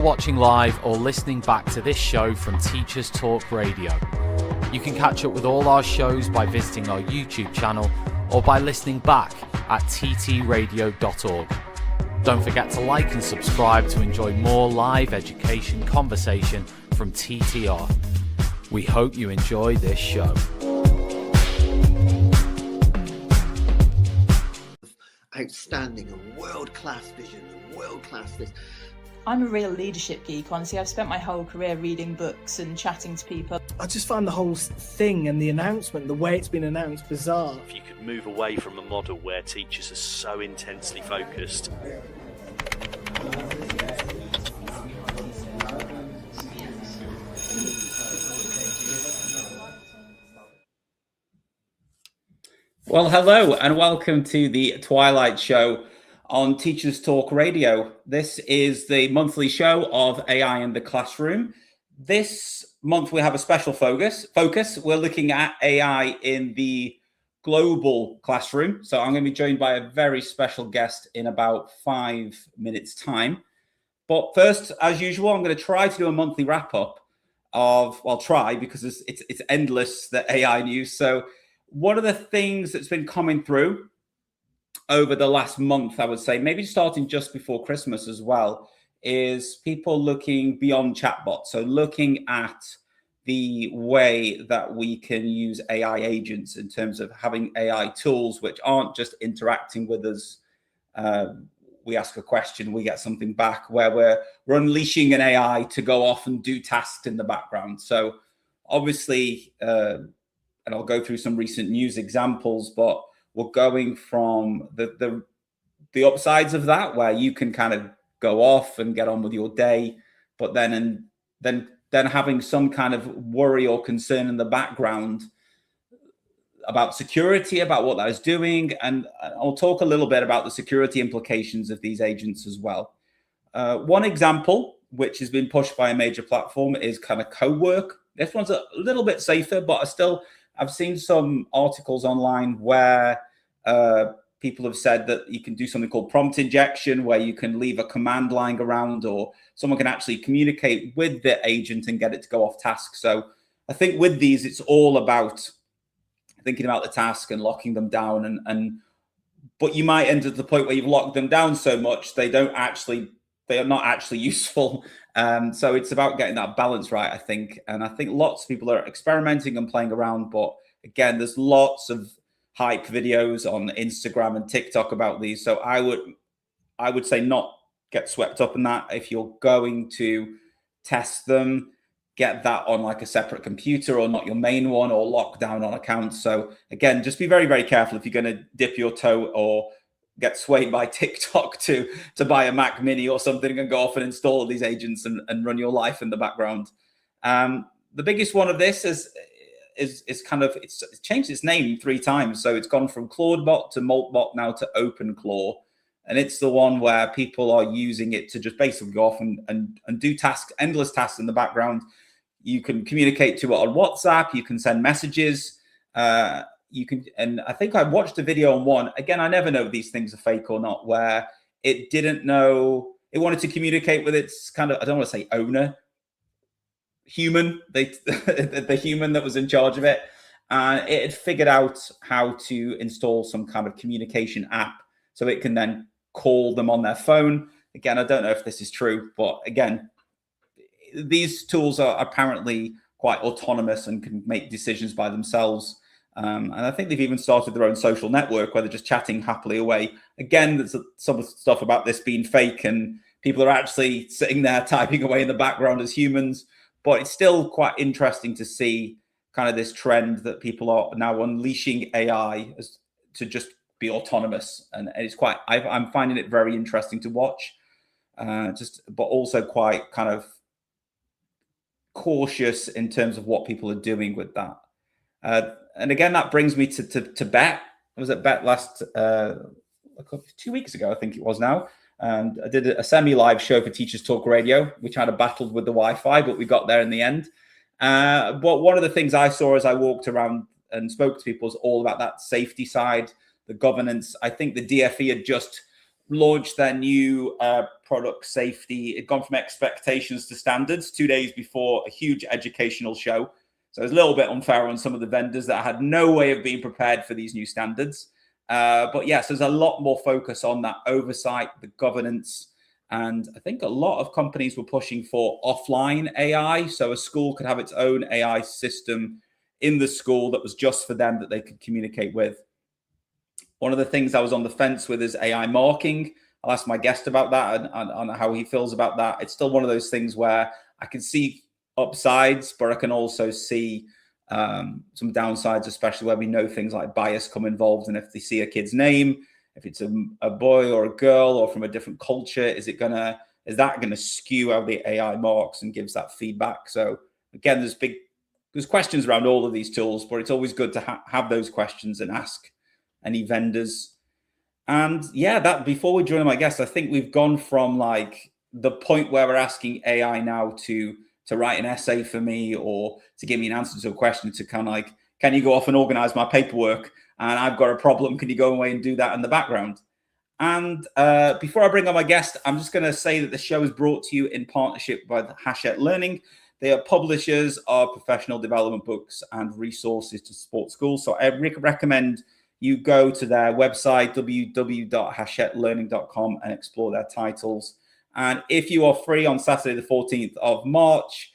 Watching live or listening back to this show from Teachers Talk Radio. You can catch up with all our shows by visiting our YouTube channel or by listening back at ttradio.org. Don't forget to like and subscribe to enjoy more live education conversation from TTR. We hope you enjoy this show. Outstanding and world-class vision and world-class this. I'm a real leadership geek, honestly. I've spent my whole career reading books and chatting to people. I just find the whole thing and the announcement, the way it's been announced, bizarre. If you could move away from a model where teachers are so intensely focused. Well, hello and welcome to the Twilight Show on Teachers Talk Radio. This is the monthly show of AI in the classroom. This month we have a special focus. We're looking at AI in the global classroom. So I'm going to be joined by a very special guest in about 5 minutes' time. But first, as usual, I'm going to try to do a monthly wrap-up of, well, try because it's endless, the AI news. So one of the things that's been coming through over the last month, I would say, maybe starting just before Christmas as well, is people looking beyond chatbots. So looking at the way that we can use AI agents in terms of having AI tools which aren't just interacting with us. We ask a question, we get something back, where we're unleashing an AI to go off and do tasks in the background. So obviously, and I'll go through some recent news examples, but we're going from the upsides of that, where you can kind of go off and get on with your day, but then having some kind of worry or concern in the background about security, about what that is doing. And I'll talk a little bit about the security implications of these agents as well. One example, which has been pushed by a major platform, is kind of co-work. This one's a little bit safer, but I've seen some articles online where people have said that you can do something called prompt injection, where you can leave a command lying around, or someone can actually communicate with the agent and get it to go off task. So I think with these, it's all about thinking about the task and locking them down. But you might end at the point where you've locked them down so much they are not actually useful. So it's about getting that balance right, I think. And I think lots of people are experimenting and playing around. But again, there's lots of hype videos on Instagram and TikTok about these. So I would say not get swept up in that. If you're going to test them, get that on like a separate computer or not your main one, or lock down on accounts. So again, just be very, very careful if you're going to dip your toe or get swayed by TikTok to buy a Mac Mini or something and go off and install these agents and run your life in the background. The biggest one of this is kind of, it's changed its name 3 times. So it's gone from Claudebot to Moltbot now to OpenClaw. And it's the one where people are using it to just basically go off and do tasks, endless tasks in the background. You can communicate to it on WhatsApp. You can send messages. You can, and I think I watched a video on one. Again, I never know if these things are fake or not, where it didn't know, it wanted to communicate with its kind of, I don't want to say owner, human, the human that was in charge of it. And it had figured out how to install some kind of communication app so it can then call them on their phone. Again, I don't know if this is true, but again, these tools are apparently quite autonomous and can make decisions by themselves. And I think they've even started their own social network where they're just chatting happily away. Again, there's some stuff about this being fake and people are actually sitting there typing away in the background as humans. But it's still quite interesting to see kind of this trend that people are now unleashing AI to just be autonomous. And it's quite, I'm finding it very interesting to watch, but also quite kind of cautious in terms of what people are doing with that. And again, that brings me to Bet. I was at Bet last 2 weeks ago, I think it was now. And I did a semi-live show for Teachers Talk Radio, which had a battle with the Wi-Fi, but we got there in the end. But one of the things I saw as I walked around and spoke to people was all about that safety side, the governance. I think the DFE had just launched their new product safety. It'd gone from expectations to standards 2 days before a huge educational show. So it was a little bit unfair on some of the vendors that had no way of being prepared for these new standards. But yes, there's a lot more focus on that oversight, the governance. And I think a lot of companies were pushing for offline AI. So a school could have its own AI system in the school that was just for them that they could communicate with. One of the things I was on the fence with is AI marking. I'll ask my guest about that and on how he feels about that. It's still one of those things where I can see upsides, but I can also see some downsides, especially where we know things like bias come involved. And if they see a kid's name, if it's a boy or a girl or from a different culture, is that going to skew how the AI marks and gives that feedback? So again, there's questions around all of these tools, but it's always good to have those questions and ask any vendors. And yeah, that before we join my guest, I think we've gone from like the point where we're asking AI now to write an essay for me or to give me an answer to a question to kind of like, can you go off and organize my paperwork? And I've got a problem. Can you go away and do that in the background? And before I bring on my guest, I'm just going to say that the show is brought to you in partnership with Hachette Learning. They are publishers of professional development books and resources to support schools. So I recommend you go to their website, www.hachetteLearning.com, and explore their titles. And if you are free on Saturday, the 14th of March,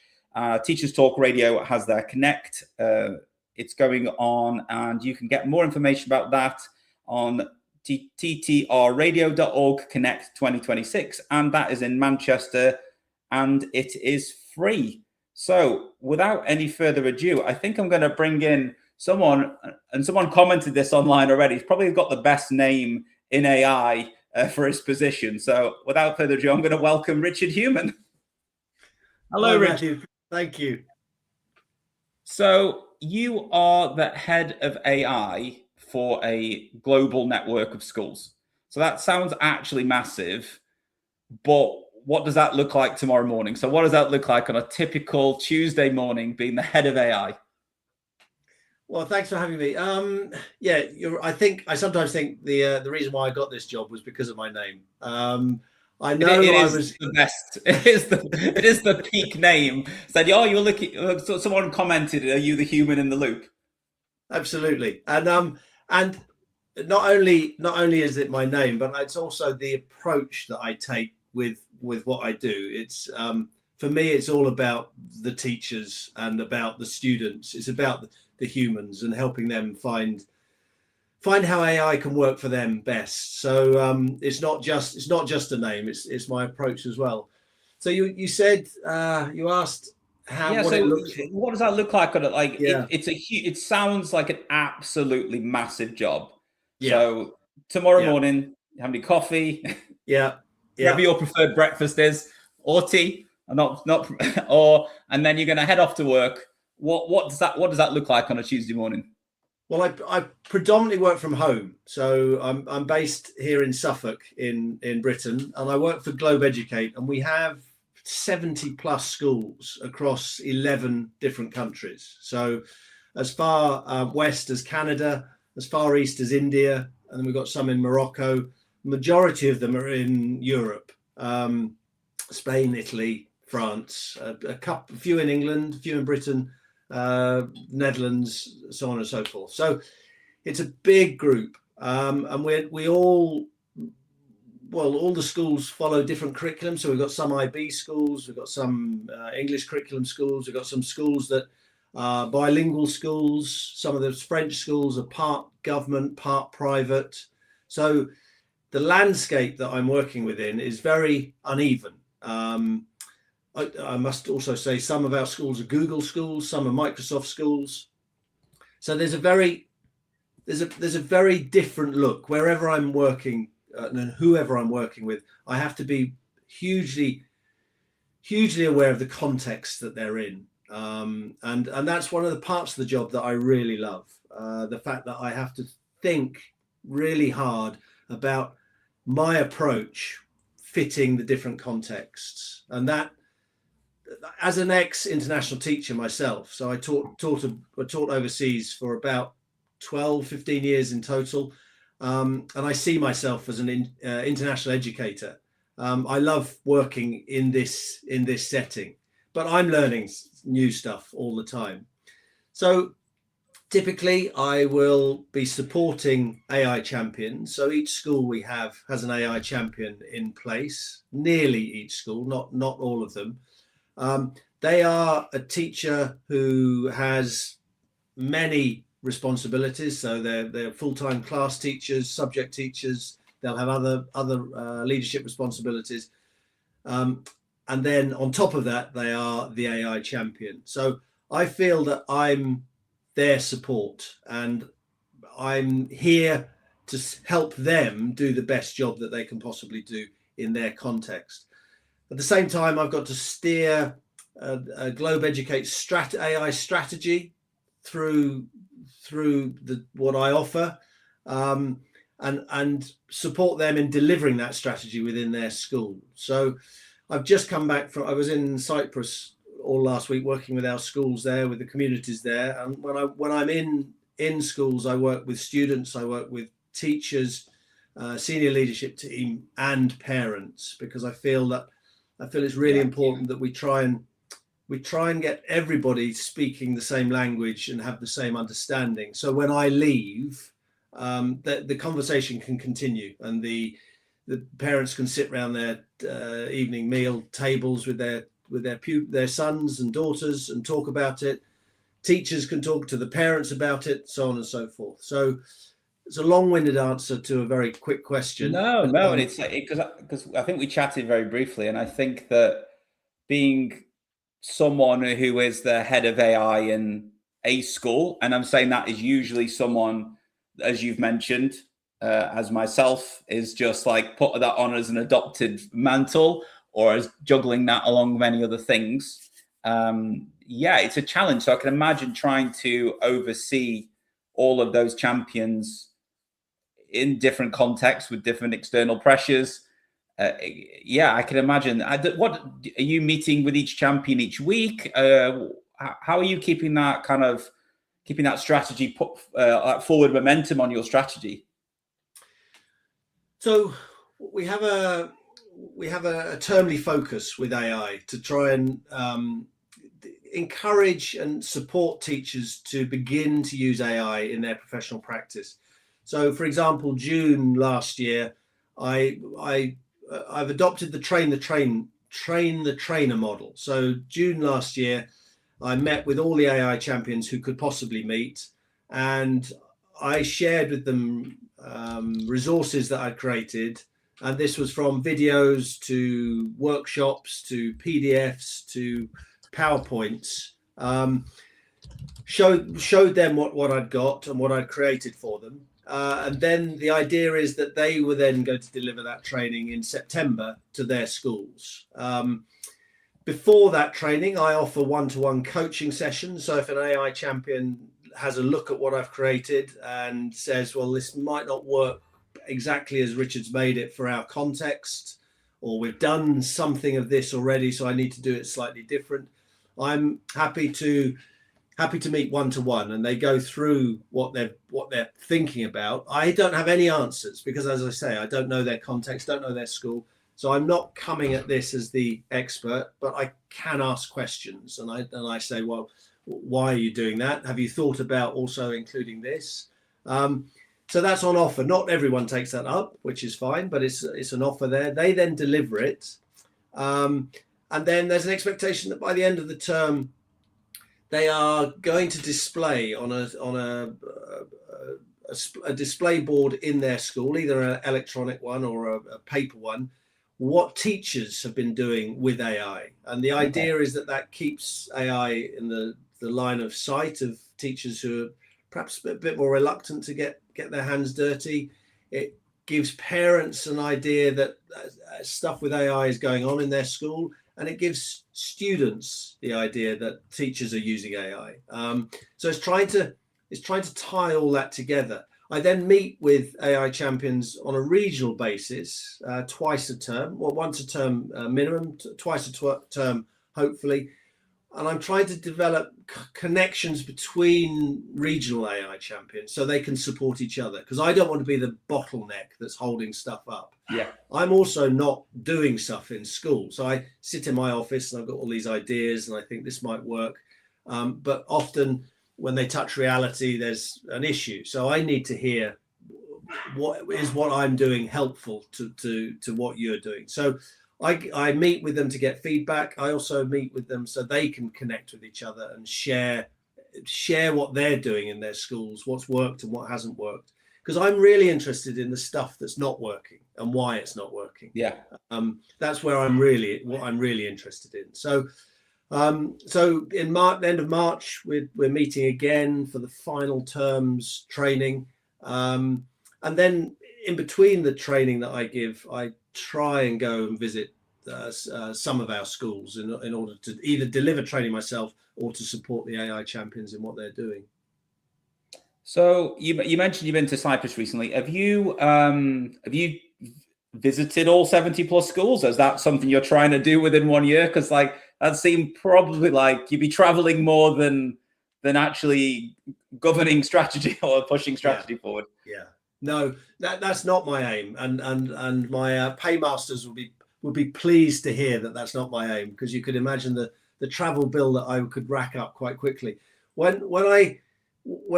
Teachers Talk Radio has their Connect. It's going on, and you can get more information about that on ttrradio.org Connect 2026. And that is in Manchester, and it is free. So without any further ado, I think I'm going to bring in someone, and someone commented this online already. He's probably got the best name in AI for his position. So without further ado, I'm going to welcome Richard Human. Hello, Richard. Thank you. So you are the head of AI for a global network of schools. So that sounds actually massive, but what does that look like tomorrow morning? So what does that look like on a typical Tuesday morning being the head of AI? Well, thanks for having me. Yeah, I sometimes think the reason why I got this job was because of my name. I know it I is was the best. It is the peak name. Said, "Oh, you're looking." So someone commented, "Are you the human in the loop?" Absolutely, and not only is it my name, but it's also the approach that I take with what I do. It's for me, it's all about the teachers and about the students. It's about the humans and helping them find how AI can work for them best. So it's not just a name. It's my approach as well. So you said you asked what does that look like on it? Like yeah. it sounds like an absolutely massive job. Yeah. So tomorrow morning, having any coffee, whatever your preferred breakfast is, or tea, and and then you're going to head off to work. What does that look like on a Tuesday morning? Well, I predominantly work from home, so I'm based here in Suffolk in Britain, and I work for Globe Educate, and we have 70 plus schools across 11 different countries. So as far west as Canada, as far east as India, and then we've got some in Morocco. Majority of them are in Europe, Spain, Italy, France, a few in England, a few in Britain, Netherlands, so on and so forth. So it's a big group, and we all the schools follow different curriculum. So we've got some IB schools, we've got some English curriculum schools, we've got some schools that are bilingual schools. Some of those French schools are part government, part private. So the landscape that I'm working within is very uneven. I must also say some of our schools are Google schools, some are Microsoft schools. So there's a very different look wherever I'm working and whoever I'm working with. I have to be hugely aware of the context that they're in, and that's one of the parts of the job that I really love. The fact that I have to think really hard about my approach fitting the different contexts, and that. As an ex-international teacher myself, so I taught overseas for about 12, 15 years in total. and I see myself as an international educator. I love working in this setting, but I'm learning new stuff all the time. So typically, I will be supporting AI champions. So each school we have has an AI champion in place. Nearly each school, not all of them. They are a teacher who has many responsibilities. So they're full-time class teachers, subject teachers. They'll have other leadership responsibilities. And then on top of that, they are the AI champion. So I feel that I'm their support, and I'm here to help them do the best job that they can possibly do in their context. At the same time, I've got to steer a Globe Educate AI strategy through what I offer, and support them in delivering that strategy within their school. So I've just come back I was in Cyprus all last week working with our schools there, with the communities there. And when I'm in schools, I work with students, I work with teachers, senior leadership team, and parents, because I feel it's really important that we try and get everybody speaking the same language and have the same understanding. So when I leave, the conversation can continue, and the parents can sit around their evening meal tables with their sons and daughters and talk about it. Teachers can talk to the parents about it, so on and so forth. So it's a long-winded answer to a very quick question. No, and it's like, because I think we chatted very briefly, and I think that being someone who is the head of AI in a school, and I'm saying that is usually someone, as you've mentioned, as myself, is just like put that on as an adopted mantle, or as juggling that along with many other things. It's a challenge. So I can imagine trying to oversee all of those champions in different contexts with different external pressures. I can imagine. What are you meeting with each champion each week? How are you keeping that strategy forward momentum on your strategy? So we have a termly focus with AI to try and encourage and support teachers to begin to use AI in their professional practice. So, for example, June last year, I've adopted the train the trainer model. So June last year, I met with all the AI champions who could possibly meet, and I shared with them resources that I'd created. And this was from videos to workshops to PDFs to PowerPoints. Showed them what I'd got and what I'd created for them. And then the idea is that they were then going to deliver that training in September to their schools. Before that training, I offer one-to-one coaching sessions. So if an AI champion has a look at what I've created and says, well, this might not work exactly as Richard's made it for our context, or we've done something of this already, so I need to do it slightly different, I'm happy to meet one-to-one, and they go through what they're thinking about. I don't have any answers because, as I say, I don't know their context, don't know their school. So I'm not coming at this as the expert, but I can ask questions, and I say, well, why are you doing that? Have you thought about also including this? So that's on offer. Not everyone takes that up, which is fine, but it's an offer there. They then deliver it, and then there's an expectation that by the end of the term, they are going to display on a display board in their school, either an electronic one or a paper one, what teachers have been doing with AI. And the idea is that keeps AI in the line of sight of teachers who are perhaps a bit more reluctant to get their hands dirty. It gives parents an idea that stuff with AI is going on in their school, and it gives students the idea that teachers are using AI. So it's trying to tie all that together. I then meet with AI champions on a regional basis, twice a term, well, once a term minimum, twice a term, hopefully, I'm trying to develop connections between regional AI champions so they can support each other, because I don't want to be the bottleneck that's holding stuff up. Yeah. I'm also not doing stuff in school. So I sit in my office and I've got all these ideas and I think this might work. But often when they touch reality, there's an issue. So I need to hear what I'm doing helpful to what you're doing. So I meet with them to get feedback. I also meet with them so they can connect with each other and share what they're doing in their schools, what's worked and what hasn't worked. Because I'm really interested in the stuff that's not working and why it's not working. Yeah. That's where I'm really interested in. So in March, the end of March, we're meeting again for the final terms training. And then in between the training that I give, I try and go and visit some of our schools in order to either deliver training myself or to support the AI champions in what they're doing. So you mentioned you've been to Cyprus recently. Have you visited all 70 plus schools? Is that something you're trying to do within 1 year? Because like that seemed probably like you'd be traveling more than actually governing strategy or pushing strategy forward. Yeah. No, that's not my aim, and my paymasters would be pleased to hear that that's not my aim, because you could imagine the travel bill that I could rack up quite quickly. When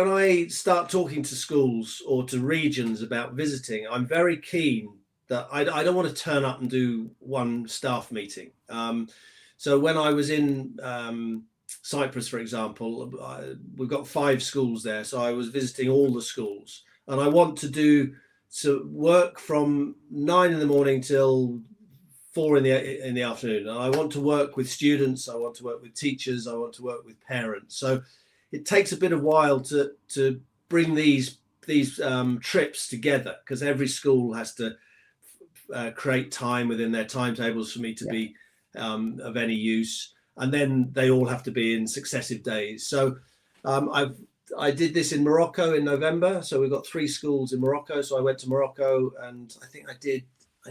I start talking to schools or to regions about visiting, I'm very keen that I don't want to turn up and do one staff meeting. So when I was in Cyprus, for example, we've got 5 schools there, so I was visiting all the schools. And I want to work from 9 in the morning till 4 in the afternoon. And I want to work with students. I want to work with teachers. I want to work with parents. So it takes a bit of while to bring these trips together, because every school has to create time within their timetables for me to be of any use. And then they all have to be in successive days. So I did this in Morocco in November. So we've got 3 schools in Morocco. So I went to Morocco and I think I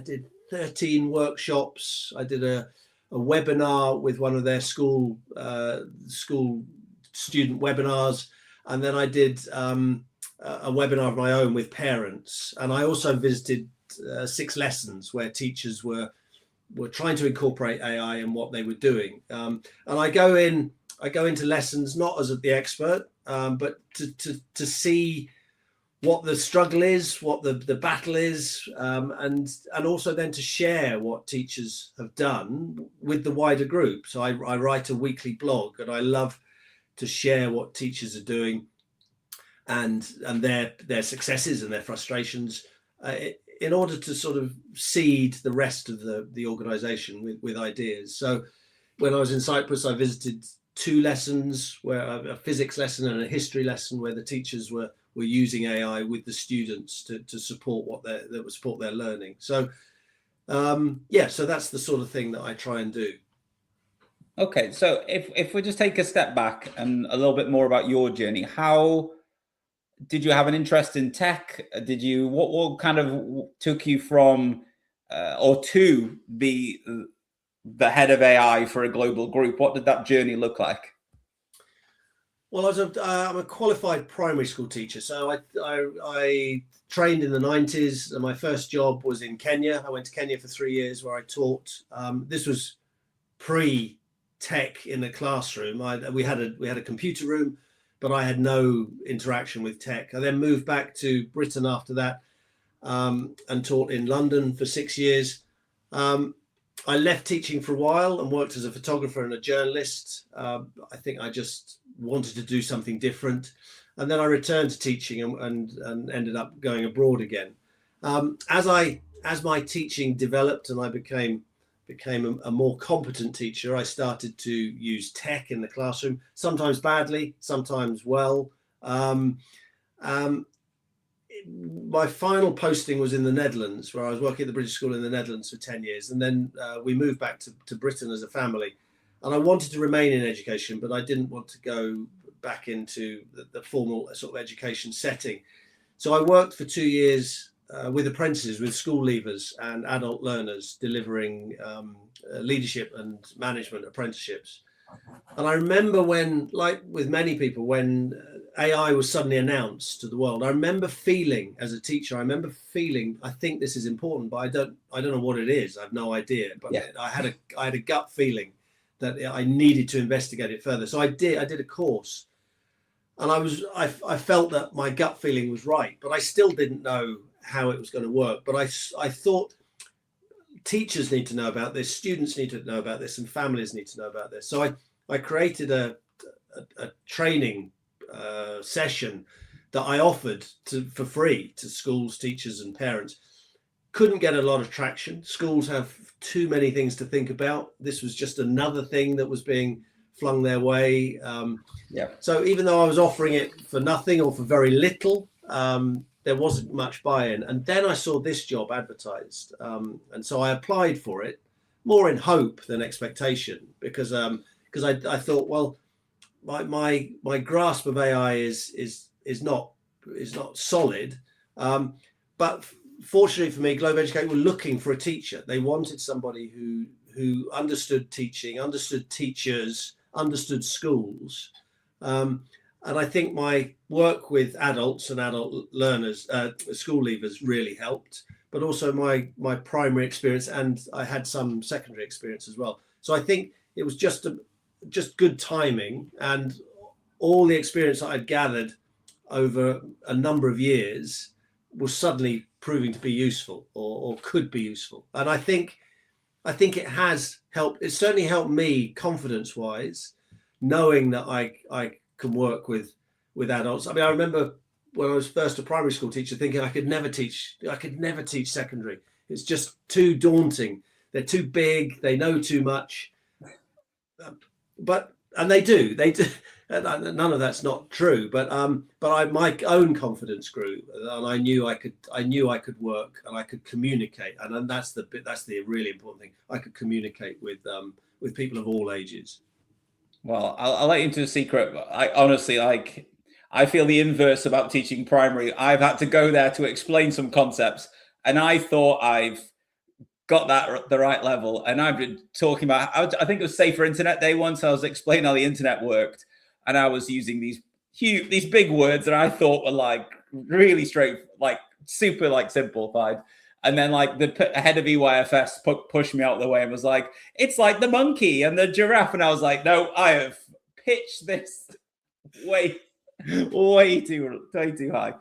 did 13 workshops. I did a webinar with one of their school student webinars. And then I did a webinar of my own with parents. And I also visited 6 lessons where teachers were trying to incorporate AI in what they were doing. And I go into lessons not as the expert, but to see what the struggle is, what the battle is, and also then to share what teachers have done with the wider group. So I write a weekly blog, and I love to share what teachers are doing and their successes and their frustrations in order to sort of seed the rest of the organization with ideas. So when I was in Cyprus, I visited 2 lessons, where a physics lesson and a history lesson, where the teachers were using AI with the students to support support their learning. So so that's the sort of thing that I try and do. Okay, so if we just take a step back and a little bit more about your journey, how did you have an interest in tech? What kind of took you from or to be the head of AI for a global group? What did that journey look like? Well, I'm a qualified primary school teacher. So I trained in the 90s, and my first job was in Kenya. I went to Kenya for 3 years where I taught. This was pre-tech in the classroom. We had a computer room, but I had no interaction with tech. I then moved back to Britain after that, and taught in London for 6 years. I left teaching for a while and worked as a photographer and a journalist. I think I just wanted to do something different. And then I returned to teaching and ended up going abroad again. As my teaching developed and I became a more competent teacher, I started to use tech in the classroom, sometimes badly, sometimes well. My final posting was in the Netherlands, where I was working at the British School in the Netherlands for 10 years. And then we moved back to Britain as a family. And I wanted to remain in education, but I didn't want to go back into the formal sort of education setting. So I worked for 2 years with apprentices, with school leavers and adult learners, delivering leadership and management apprenticeships. And I remember when, like with many people, when AI was suddenly announced to the world, I remember feeling as a teacher, I think this is important, but I don't know what it is. I have no idea. But Yeah. I had a gut feeling that I needed to investigate it further. So I did a course, and I felt that my gut feeling was right, but I still didn't know how it was going to work. But I thought teachers need to know about this, students need to know about this, and families need to know about this. So I created a training session that I offered for free to schools, teachers, and parents. Couldn't get a lot of traction. Schools have too many things to think about. This was just another thing that was being flung their way. So even though I was offering it for nothing or for very little, there wasn't much buy-in. And then I saw this job advertised, and so I applied for it, more in hope than expectation, because I thought, well, my grasp of AI is not solid, but fortunately for me, Globe Educate were looking for a teacher. They wanted somebody who understood teaching, understood teachers, understood schools, and I think my work with adults and adult learners, school leavers, really helped. But also my primary experience, and I had some secondary experience as well. So I think it was just good timing, and all the experience that I'd gathered over a number of years was suddenly proving to be useful, or could be useful. And I think it has helped. It certainly helped me confidence-wise, knowing that I can work with adults. I mean, I remember when I was first a primary school teacher thinking I could never teach secondary. It's just too daunting. They're too big. They know too much. And they do. None of that's not true. But my own confidence grew, and I knew I could work, and I could communicate. And that's the really important thing. I could communicate with people of all ages. Well, I'll let you into a secret. I honestly, I feel the inverse about teaching primary. I've had to go there to explain some concepts, and I thought I've got that at the right level. And I've been talking about, I think it was Safer Internet Day once. I was explaining how the internet worked, and I was using these big words that I thought were like really straight, like super like simplified. And then like the head of EYFS pushed me out of the way and was like, it's like the monkey and the giraffe. And I was like, no, I have pitched this way too high.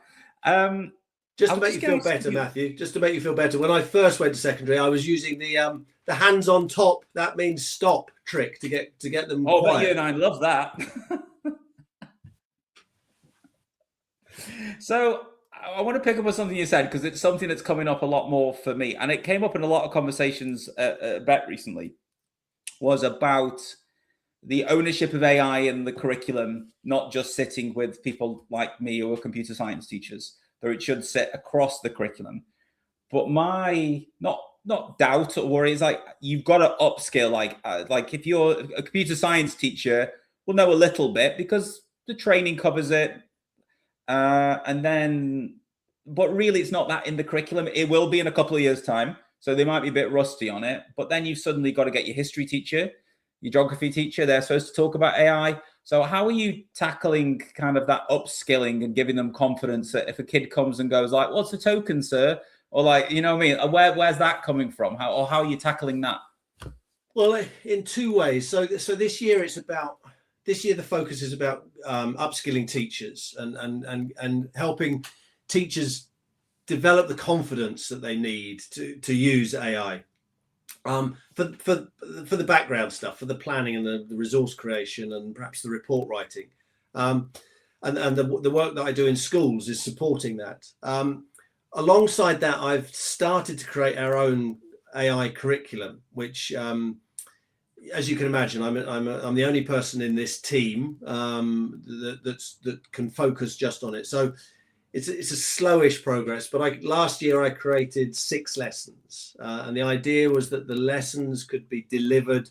Just to make you feel better, Matthew, just to make you feel better, when I first went to secondary, I was using the hands on top, that means stop trick to get them quiet. But you and I love that. So I want to pick up on something you said, because it's something that's coming up a lot more for me, and it came up in a lot of conversations at BET recently, was about the ownership of AI in the curriculum, not just sitting with people like me who are computer science teachers, though it should sit across the curriculum. But my not doubt or worry is like, you've got to upskill. Like if you're a computer science teacher, will know a little bit because the training covers it. But really it's not that in the curriculum. It will be in a couple of years' time. So they might be a bit rusty on it, but then you've suddenly got to get your history teacher, your geography teacher, they're supposed to talk about AI. So how are you tackling kind of that upskilling and giving them confidence that if a kid comes and goes like, what's a token, sir? Or like, you know what I mean? Where's that coming from? How are you tackling that? Well, in two ways. So this year the focus is about upskilling teachers and helping teachers develop the confidence that they need to use AI. For the background stuff, for the planning and the resource creation and perhaps the report writing, and the work that I do in schools is supporting that. Alongside that, I've started to create our own AI curriculum, which, as you can imagine, I'm the only person in this team that can focus just on it. So it's a slowish progress, but last year I created 6 lessons, and the idea was that the lessons could be delivered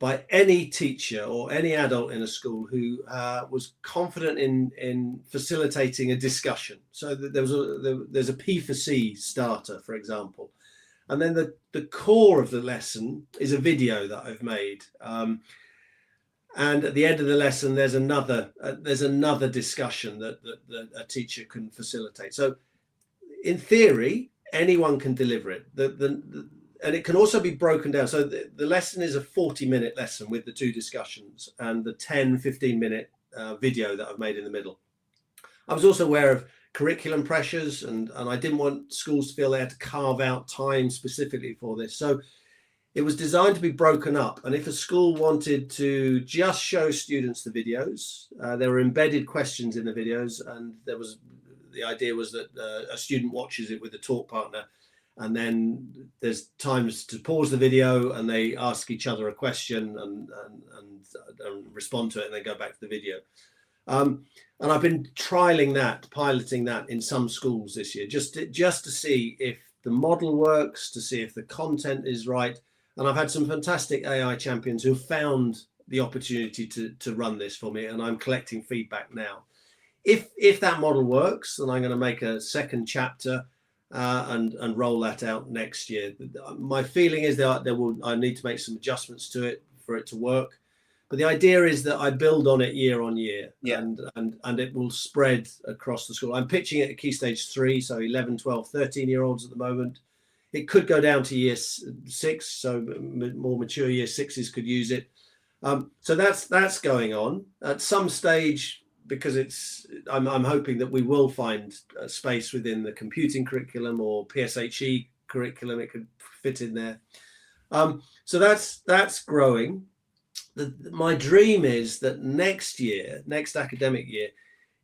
by any teacher or any adult in a school who was confident in facilitating a discussion. So that there's a P for C starter, for example, and then the core of the lesson is a video that I've made. And at the end of the lesson, there's another discussion that a teacher can facilitate. So in theory, anyone can deliver it. And it can also be broken down. So the lesson is a 40-minute lesson with the 2 discussions and the 15-minute video that I've made in the middle. I was also aware of curriculum pressures, and I didn't want schools to feel they had to carve out time specifically for this. So it was designed to be broken up. And if a school wanted to just show students the videos, there were embedded questions in the videos, and the idea was that a student watches it with a talk partner, and then there's times to pause the video and they ask each other a question and respond to it, and then go back to the video. And I've been piloting that in some schools this year, just to see if the model works, to see if the content is right. And I've had some fantastic AI champions who found the opportunity to run this for me, and I'm collecting feedback now. If that model works, then I'm going to make a second chapter and roll that out next year. My feeling is that I need to make some adjustments to it for it to work. But the idea is that I build on it year on year, and it will spread across the school. I'm pitching it at Key Stage 3, so 11, 12, 13-year-olds at the moment. It could go down to year 6, so more mature year 6s could use it. So that's going on. At some stage, because I'm hoping that we will find a space within the computing curriculum or PSHE curriculum, it could fit in there. So that's growing. My dream is that next academic year,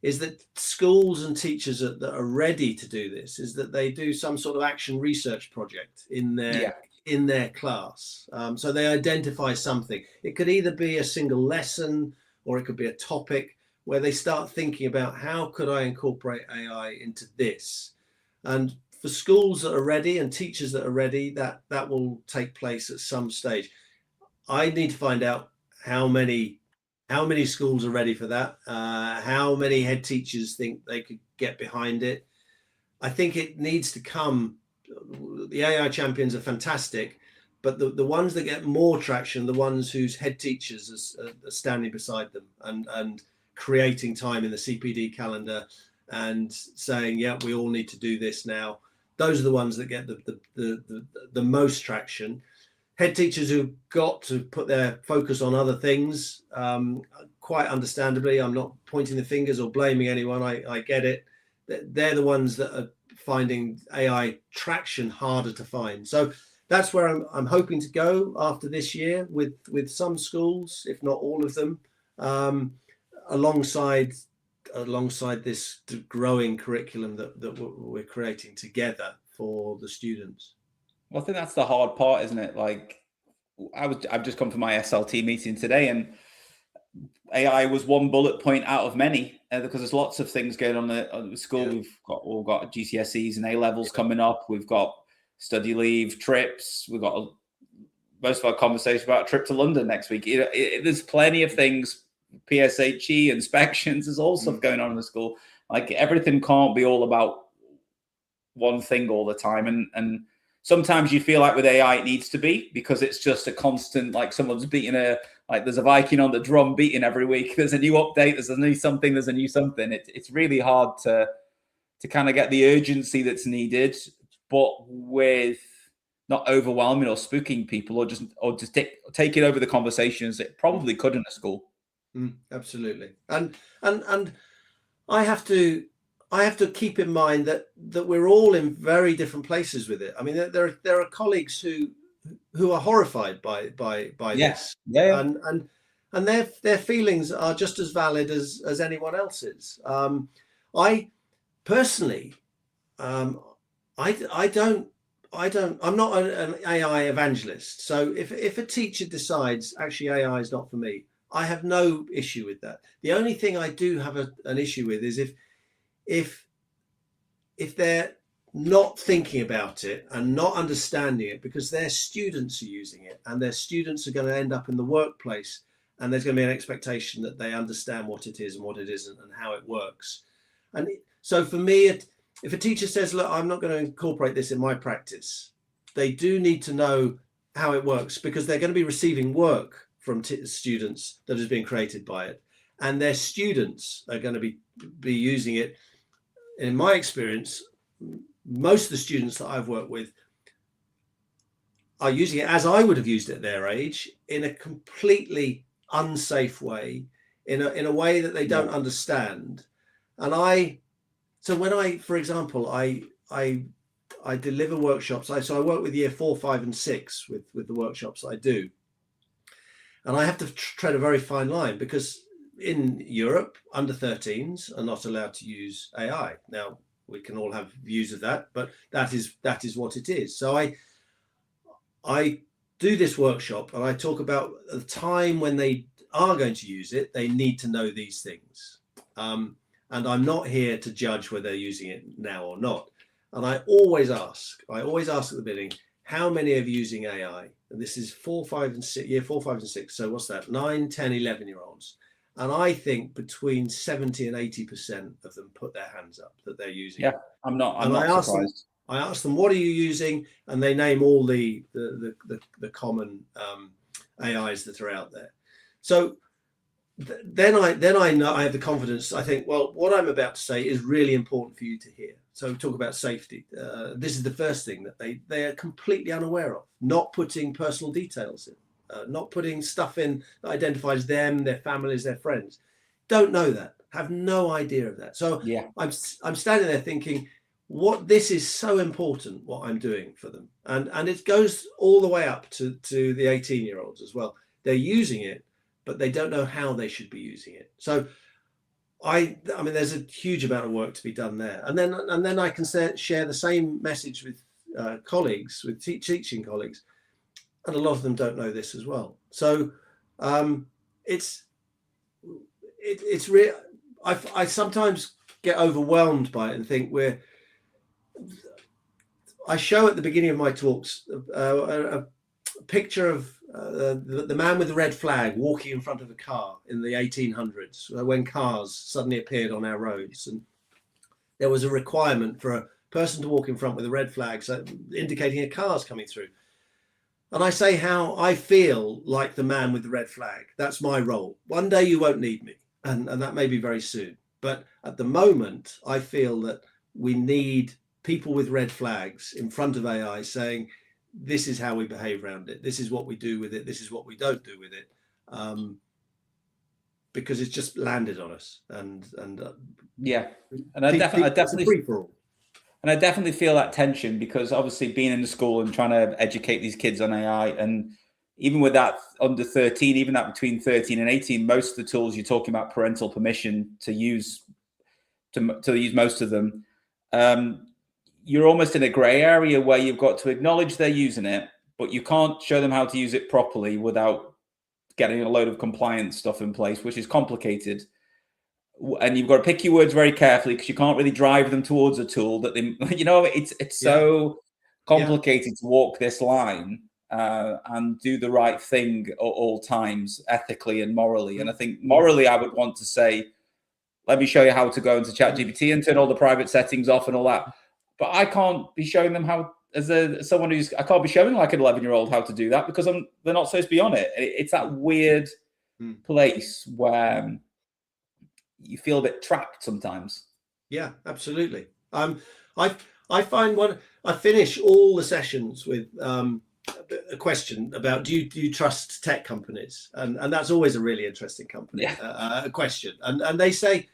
is that schools and teachers that are ready to do this, is that they do some sort of action research project in their class. So they identify something. It could either be a single lesson, or it could be a topic where they start thinking about, how could I incorporate AI into this? And for schools that are ready and teachers that are ready, that will take place at some stage. I need to find out how many schools are ready for that, how many head teachers think they could get behind it. I think it needs to come. The AI champions are fantastic, but the ones that get more traction, the ones whose head teachers are standing beside them and creating time in the CPD calendar and saying, yeah, we all need to do this now. Those are the ones that get the most traction. Head teachers who've got to put their focus on other things, quite understandably, I'm not pointing the fingers or blaming anyone, I get it. They're the ones that are finding AI traction harder to find. So that's where I'm hoping to go after this year with some schools, if not all of them, alongside this growing curriculum that we're creating together for the students. Well, I think that's the hard part, isn't it? Like, I've just come from my SLT meeting today, and AI was one bullet point out of many, because there's lots of things going on at the school. Yeah. We've all got GCSEs and A levels coming up. We've got study leave, trips. We've got most of our conversation about a trip to London next week. There's plenty of things, PSHE, inspections. There's all stuff going on in the school. Like, everything can't be all about one thing all the time, and sometimes you feel like with AI it needs to be, because it's just a constant, like someone's beating there's a Viking on the drum beating every week. There's a new update, there's a new something. It's really hard to kind of get the urgency that's needed, but with not overwhelming or spooking people, or just taking over the conversations it probably could in a school. Absolutely. And I have to keep in mind that we're all in very different places with it. I mean, there are colleagues who are horrified by this, and their feelings are just as valid as anyone else's. I personally, I'm not an AI evangelist. So if a teacher decides actually AI is not for me, I have no issue with that. The only thing I do have an issue with is if they're not thinking about it and not understanding it, because their students are using it and their students are going to end up in the workplace, and there's going to be an expectation that they understand what it is and what it isn't and how it works. And so for me, if a teacher says, look, I'm not going to incorporate this in my practice, they do need to know how it works, because they're going to be receiving work from students that has been created by it, and their students are going to be using it. In my experience, most of the students that I've worked with are using it as I would have used it at their age, in a completely unsafe way, in a way that they don't understand. And so when I, for example, I deliver workshops. So I work with year 4, 5, and 6 with the workshops I do. And I have to tread a very fine line, because in Europe, under 13s are not allowed to use AI. Now, we can all have views of that, but that is what it is. So I do this workshop, and I talk about the time when they are going to use it. They need to know these things. And I'm not here to judge whether they're using it now or not. And I always ask at the beginning, how many are using AI? And this is 4, 5, and 6, year 4, 5, and 6. So what's that? 9, 10, 11-year-olds. And I think between 70 and 80% of them put their hands up that they're using. Yeah, I'm not surprised. I ask them, what are you using? And they name all the common AIs that are out there. So then I know, I have the confidence. I think, well, what I'm about to say is really important for you to hear. So talk about safety. This is the first thing that they are completely unaware of. Not putting personal details in. Not putting stuff in that identifies them, their families, their friends. Don't know that. Have no idea of that. So yeah, I'm standing there thinking, this is so important, what I'm doing for them. And it goes all the way up to the 18-year-olds as well. They're using it, but they don't know how they should be using it. So I mean, there's a huge amount of work to be done there. And then I can share the same message with colleagues, with teaching colleagues. And a lot of them don't know this as well. So it's real. I sometimes get overwhelmed by it and think I show at the beginning of my talks a picture of the man with the red flag walking in front of a car in the 1800s, when cars suddenly appeared on our roads, and there was a requirement for a person to walk in front with a red flag, so indicating a car's coming through. And I say how I feel like the man with the red flag. That's my role. One day you won't need me, and that may be very soon. But at the moment, I feel that we need people with red flags in front of AI saying, this is how we behave around it. This is what we do with it. This is what we don't do with it. Because it's just landed on us. And I definitely feel that tension, because obviously being in the school and trying to educate these kids on AI, and even with that under 13, even that between 13 and 18, most of the tools you're talking about parental permission to use most of them. You're almost in a gray area where you've got to acknowledge they're using it, but you can't show them how to use it properly without getting a load of compliance stuff in place, which is complicated. And you've got to pick your words very carefully, because you can't really drive them towards a tool that they, it's so complicated to walk this line and do the right thing at all times, ethically and morally. And I think morally, I would want to say, let me show you how to go into ChatGPT and turn all the private settings off and all that. But I can't be showing them how, I can't be showing like an 11-year-old how to do that, because they're not supposed to be on it. It's that weird place where you feel a bit trapped sometimes. Yeah, absolutely. I find I finish all the sessions with a question about, do you trust tech companies? And that's always a really interesting question. And they say,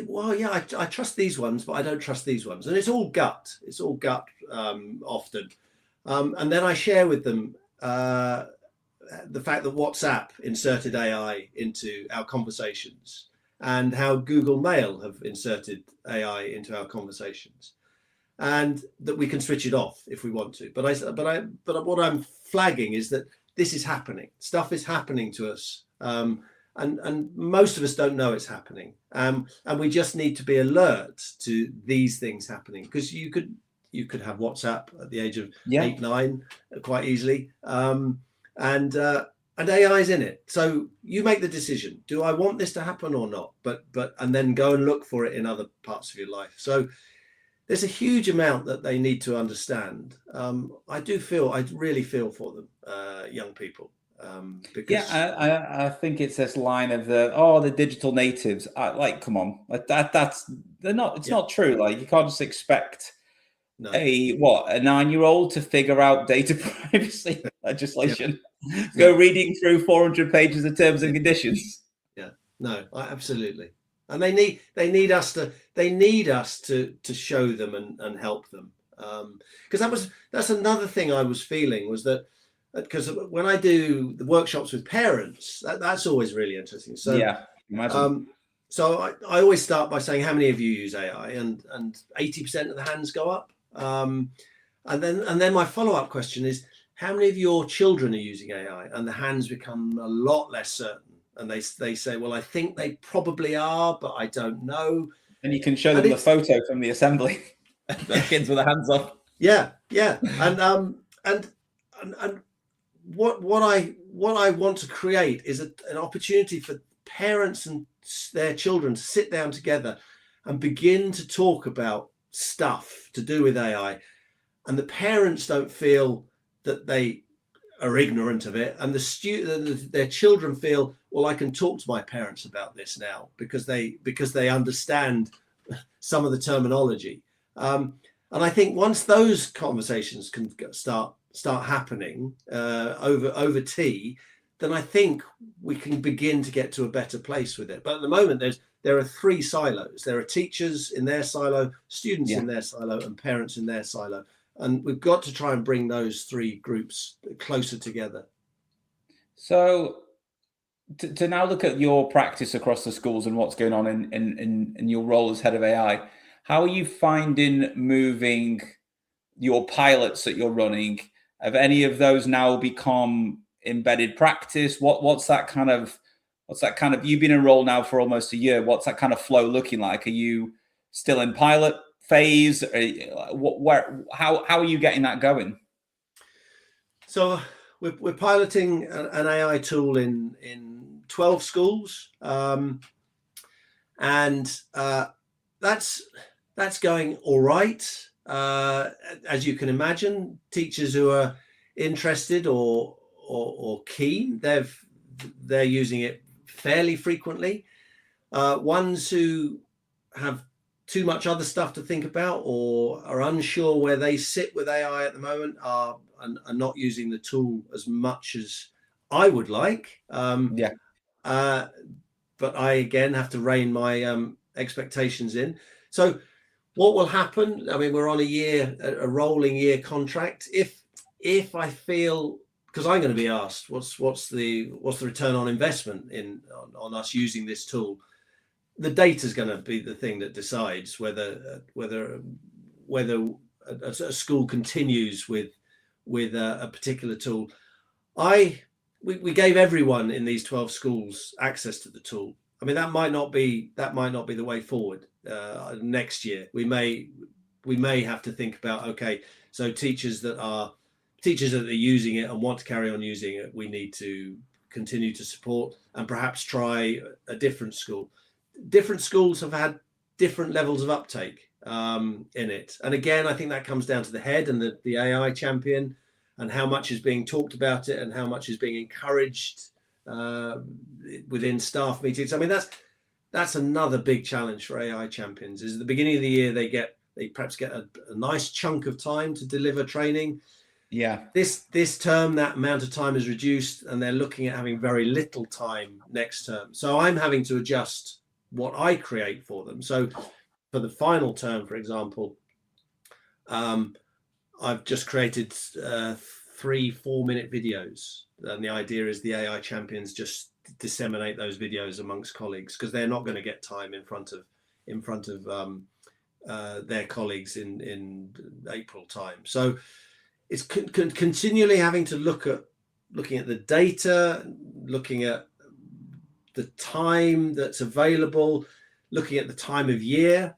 well, yeah, I trust these ones, but I don't trust these ones. And it's all gut. Often. And then I share with them the fact that WhatsApp inserted AI into our conversations, and how Google Mail have inserted AI into our conversations, and that we can switch it off if we want to. But what I'm flagging is that this is happening. Stuff is happening to us. And most of us don't know it's happening, and we just need to be alert to these things happening, because you could have WhatsApp at the age of 8, 9 quite easily, and AI is in it. So you make the decision: do I want this to happen or not? But and then go and look for it in other parts of your life. So there's a huge amount that they need to understand. I really feel for them, young people. Because I think it's this line of the digital natives. Come on, they're not. It's not true. Like, you can't just expect a 9-year-old to figure out data privacy legislation. Go reading through 400 pages of terms and conditions. Absolutely. And they need us to show them and help them. Because that's another thing I was feeling, was that, because when I do the workshops with parents, that's always really interesting. So imagine. So I always start by saying, how many of you use AI? And 80% of the hands go up. And then my follow-up question is, how many of your children are using AI? And the hands become a lot less certain. And they say, well, I think they probably are, but I don't know. And you can show them the photo from the assembly. The kids with their hands up. Yeah. And what I want to create is an opportunity for parents and their children to sit down together and begin to talk about stuff to do with AI, and the parents don't feel that they are ignorant of it, and their children feel, well, I can talk to my parents about this now because they understand some of the terminology. And I think once those conversations can start happening over tea, then I think we can begin to get to a better place with it. But at the moment, there are 3 silos. There are teachers in their silo, students in their silo, and parents in their silo. And we've got to try and bring those 3 groups closer together. So to now look at your practice across the schools and what's going on in your role as head of AI, how are you finding moving your pilots that you're running? Have any of those now become embedded practice? What's that kind of you've been in role now for almost a year. What's that kind of flow looking like? Are you still in pilot phase? How are you getting that going? So we're piloting an AI tool in 12 schools, and that's going all right. As you can imagine, teachers who are interested or keen, they're using it fairly frequently. Ones who have too much other stuff to think about or are unsure where they sit with AI at the moment are not using the tool as much as I would like. But I again have to rein my expectations in. So what will happen? I mean, we're on a rolling year contract. If I feel, because I'm going to be asked, what's the return on investment on us using this tool? The data is going to be the thing that decides whether a school continues with a particular tool. We gave everyone in these 12 schools access to the tool. I mean, that might not be the way forward. Next year, we may have to think about, okay, so teachers that are using it and want to carry on using it, we need to continue to support and perhaps try a different school. Different schools have had different levels of uptake in it. And again, I think that comes down to the head and the AI champion and how much is being talked about it and how much is being encouraged within staff meetings. I mean, that's another big challenge for AI champions. Is at the beginning of the year, they perhaps get a nice chunk of time to deliver training. Yeah. This term, that amount of time is reduced, and they're looking at having very little time next term. So I'm having to adjust what I create for them. So for the final term, for example, I've just created 3 4-minute videos, and the idea is the AI champions just disseminate those videos amongst colleagues, because they're not going to get time in front of their colleagues in April time. So it's continually having to looking at the data, looking at the time that's available, looking at the time of year,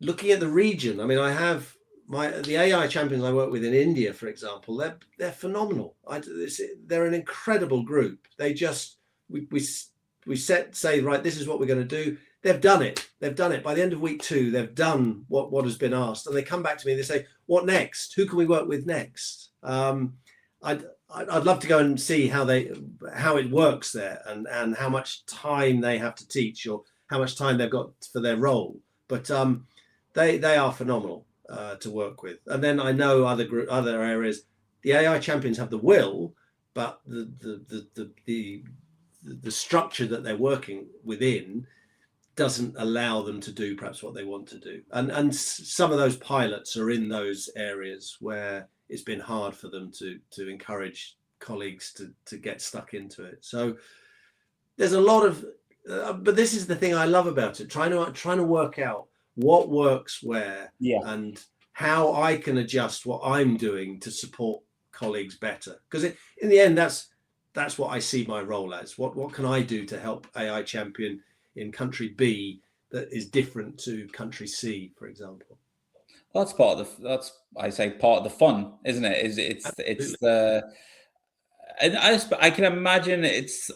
looking at the region. I mean, I have the AI champions I work with in India, for example. They're phenomenal. They're an incredible group. They just we say, right, this is what we're going to do. They've done it. By the end of week 2, they've done what has been asked, and they come back to me and they say, what next? Who can we work with next? I'd love to go and see how it works there, and how much time they have to teach, or how much time they've got for their role. But they are phenomenal to work with. And then I know other areas, the AI champions have the will, but the structure that they're working within doesn't allow them to do perhaps what they want to do. And some of those pilots are in those areas where it's been hard for them to encourage colleagues to get stuck into it. So there's a lot of, but this is the thing I love about it, trying to work out what works where, and how I can adjust what I'm doing to support colleagues better. Because in the end, that's what I see my role as. What can I do to help AI champion in country B that is different to country C, for example? Well, that's part of the fun, isn't it? It's the, and I can imagine it's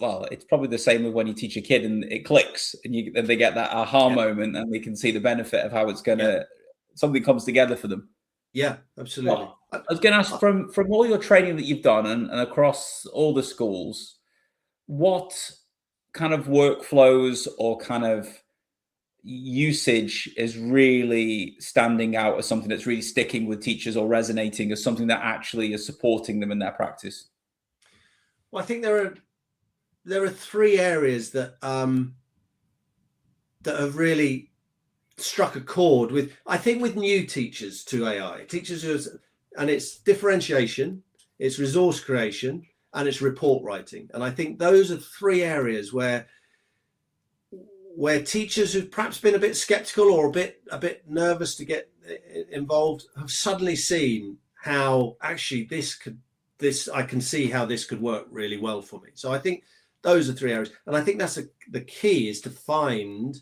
probably the same with when you teach a kid and it clicks and they get that aha moment, and they can see the benefit of how it's gonna something comes together for them. Yeah, absolutely. Well, I was going to ask, from all your training that you've done and across all the schools, what kind of workflows or kind of usage is really standing out as something that's really sticking with teachers or resonating as something that actually is supporting them in their practice? Well, I think there are three areas that have really struck a chord with, I think, with new teachers to AI, and it's differentiation, it's resource creation, and it's report writing. And I think those are three areas where teachers who've perhaps been a bit skeptical or a bit nervous to get involved have suddenly seen how actually I can see how this could work really well for me. So I think those are three areas. And I think that's the key, is to find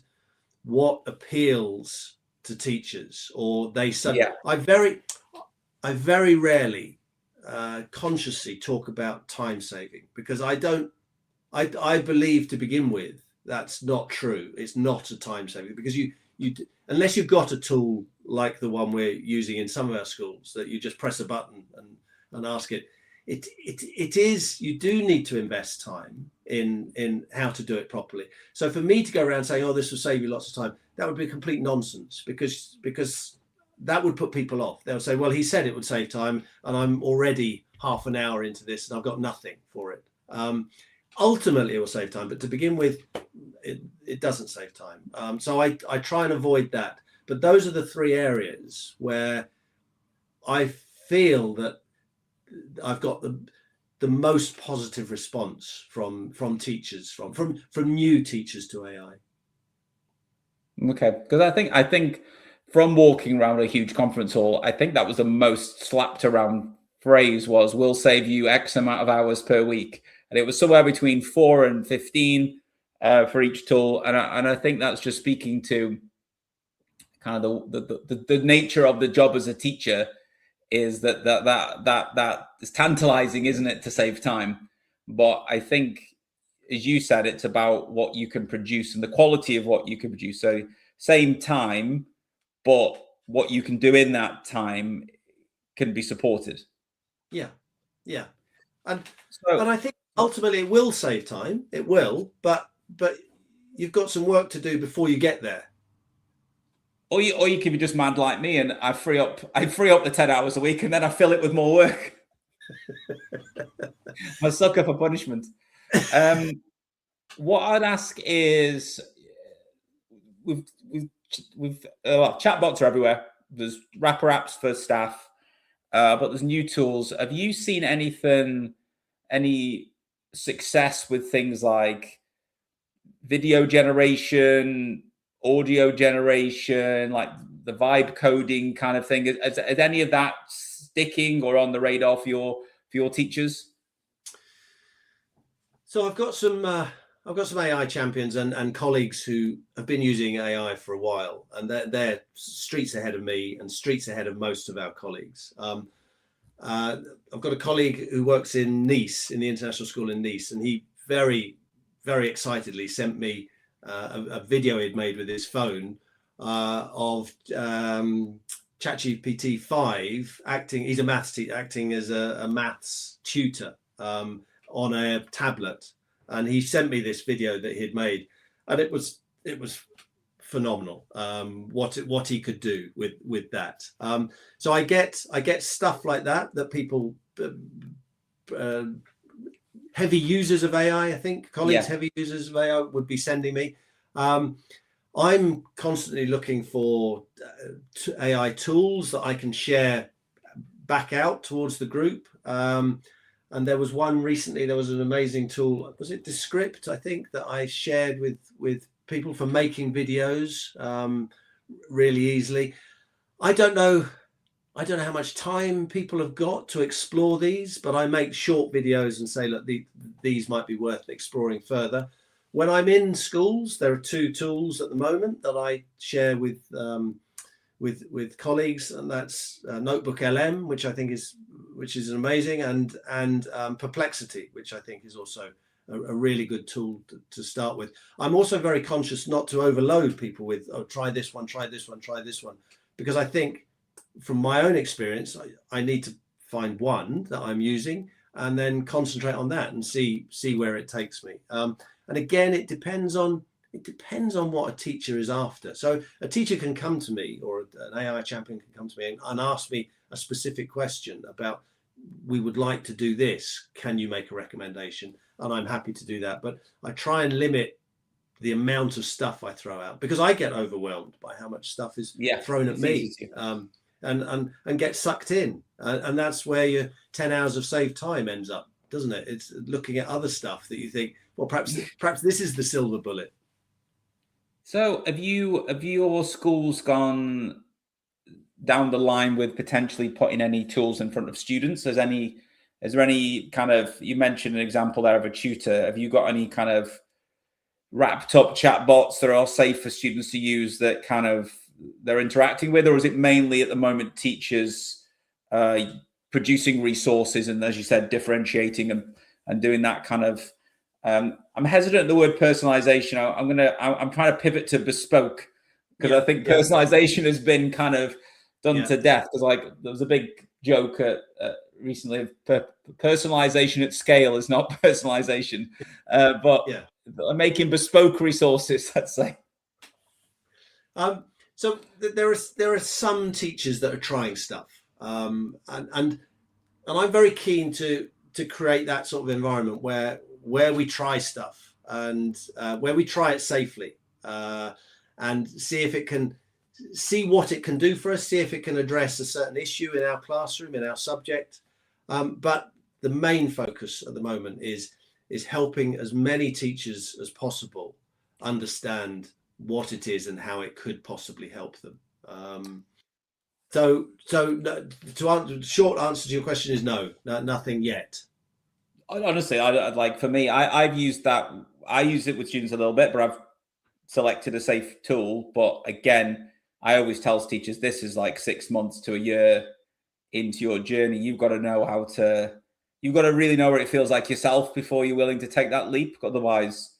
what appeals to teachers, or they say, I very rarely consciously talk about time saving, because I believe, to begin with, that's not true. It's not a time saving, because you unless you've got a tool like the one we're using in some of our schools, that you just press a button and ask it. It is, you do need to invest time in how to do it properly. So for me to go around saying, oh, this will save you lots of time, that would be complete nonsense, because that would put people off. They'll say, well, he said it would save time, and I'm already half an hour into this and I've got nothing for it. Ultimately, it will save time, but to begin with, it doesn't save time. So I try and avoid that. But those are the three areas where I feel that I've got the most positive response from teachers, from new teachers to AI. Okay, because I think from walking around a huge conference hall, I think that was the most slapped around phrase was, "We'll save you X amount of hours per week," and it was somewhere between 4 and 15 for each tool, and I think that's just speaking to kind of the nature of the job as a teacher. Is that is tantalizing, isn't it, to save time? But I think, as you said, it's about what you can produce and the quality of what you can produce. So same time, but what you can do in that time can be supported. Yeah. And I think ultimately it will save time. It will, but you've got some work to do before you get there. Or you can be just mad like me, and I free up the 10 hours a week, and then I fill it with more work. I'm a sucker for punishment. What I'd ask is, we've chatbots are everywhere. There's wrapper apps for staff, but there's new tools. Have you seen any success with things like video generation, audio generation, like the vibe coding kind of thing? Is any of that sticking or on the radar for your teachers? So I've got some AI champions and colleagues who have been using AI for a while, and they're streets ahead of me and streets ahead of most of our colleagues. I've got a colleague who works in Nice, in the international school in Nice, and he very, very excitedly sent me a video he'd made with his phone of ChatGPT 5 acting. He's a maths teacher, acting as a maths tutor on a tablet, and he sent me this video that he'd made, and it was phenomenal. What he could do with that. So I get stuff like that people. Heavy users of AI, I think colleagues, heavy users of AI would be sending me. I'm constantly looking for AI tools that I can share back out towards the group. And there was one recently, there was an amazing tool, was it Descript, I think, that I shared with people for making videos really easily. I don't know how much time people have got to explore these, but I make short videos and say, look, these might be worth exploring further. When I'm in schools, there are two tools at the moment that I share with colleagues, and that's Notebook LM, which I think is amazing, and Perplexity, which I think is also a really good tool to start with. I'm also very conscious not to overload people with, oh, try this one, try this one, try this one, because I think from my own experience, I need to find one that I'm using and then concentrate on that and see where it takes me. And again, it depends on what a teacher is after. So a teacher can come to me, or an AI champion can come to me and ask me a specific question about, we would like to do this. Can you make a recommendation? And I'm happy to do that. But I try and limit the amount of stuff I throw out, because I get overwhelmed by how much stuff is thrown at me, and get sucked in. And that's where your 10 hours of saved time ends up, doesn't it? It's looking at other stuff that you think, well, perhaps this is the silver bullet. So have your schools gone down the line with potentially putting any tools in front of students? Is there any kind of, you mentioned an example there of a tutor. Have you got any kind of wrapped up chat bots that are safe for students to use that kind of they're interacting with? Or is it mainly at the moment teachers producing resources and, as you said, differentiating and doing that kind of, I'm hesitant at the word personalization. I'm trying to pivot to bespoke, because I think personalization has been kind of done to death. Because like there was a big joke recently, personalization at scale is not personalization, but making bespoke resources, let's say. So there are some teachers that are trying stuff, and I'm very keen to create that sort of environment where we try stuff and where we try it safely, and see what it can do for us, see if it can address a certain issue in our classroom, in our subject. But the main focus at the moment is helping as many teachers as possible understand what it is and how it could possibly help them. So short answer to your question is no, nothing yet. Honestly, like for me, I've used that. I use it with students a little bit, but I've selected a safe tool. But again, I always tell teachers this is like 6 months to a year into your journey. You've got to know you've got to really know what it feels like yourself before you're willing to take that leap. Otherwise,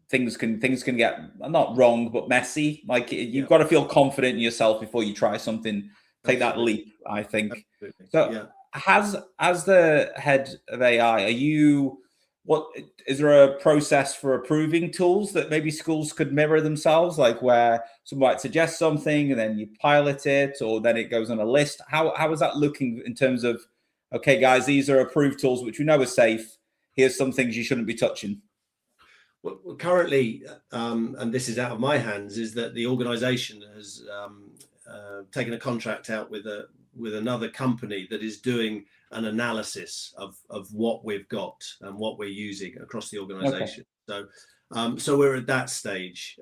things can get not wrong, but messy. Like you've got to feel confident in yourself before you try something. Take that leap, I think. Absolutely. So as the head of AI, is there a process for approving tools that maybe schools could mirror themselves, like where someone might suggest something and then you pilot it, or then it goes on a list? How is that looking in terms of, okay, guys, these are approved tools which we know are safe. Here's some things you shouldn't be touching. Well, currently, and this is out of my hands, is that the organisation has taken a contract out with another company that is doing an analysis of what we've got and what we're using across the organisation. Okay. So we're at that stage,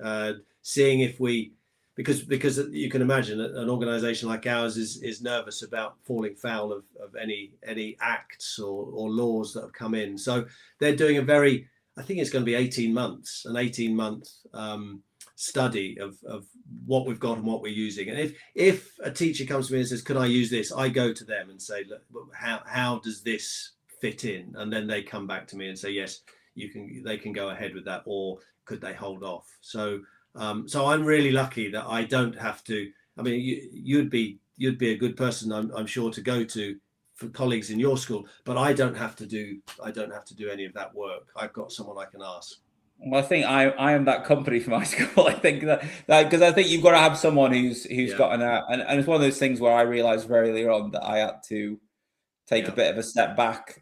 seeing if because you can imagine an organisation like ours is nervous about falling foul of any acts or laws that have come in. So they're doing I think it's going to be 18 months, an 18-month study of what we've got and what we're using. And if a teacher comes to me and says, "Can I use this?" I go to them and say, "Look, how does this fit in?" And then they come back to me and say, "Yes, they can go ahead with that," or could they hold off? So I'm really lucky that I don't have to. I mean, you'd be a good person, I'm sure, to go to for colleagues in your school, but I don't have to do any of that work. I've got someone I can ask. Well, I think I am that company for my school. I think that because I think you've got to have someone who's got and it's one of those things where I realized very early on that I had to take a bit of a step back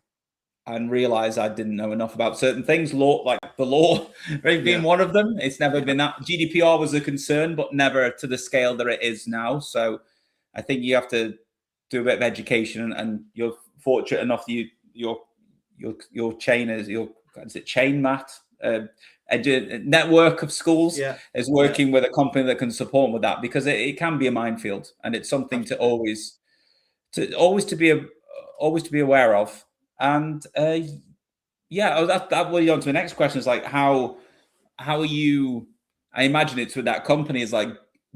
and realize I didn't know enough about certain things, like the law being one of them. It's never been that. GDPR was a concern, but never to the scale that it is now. So I think you have to do a bit of education, and you're fortunate enough that your chain is it chain, Matt? A network of schools is working with a company that can support with that, because it can be a minefield, and it's something to always be aware of. And that will lead on to the next question, is like how are you? I imagine it's with that company is like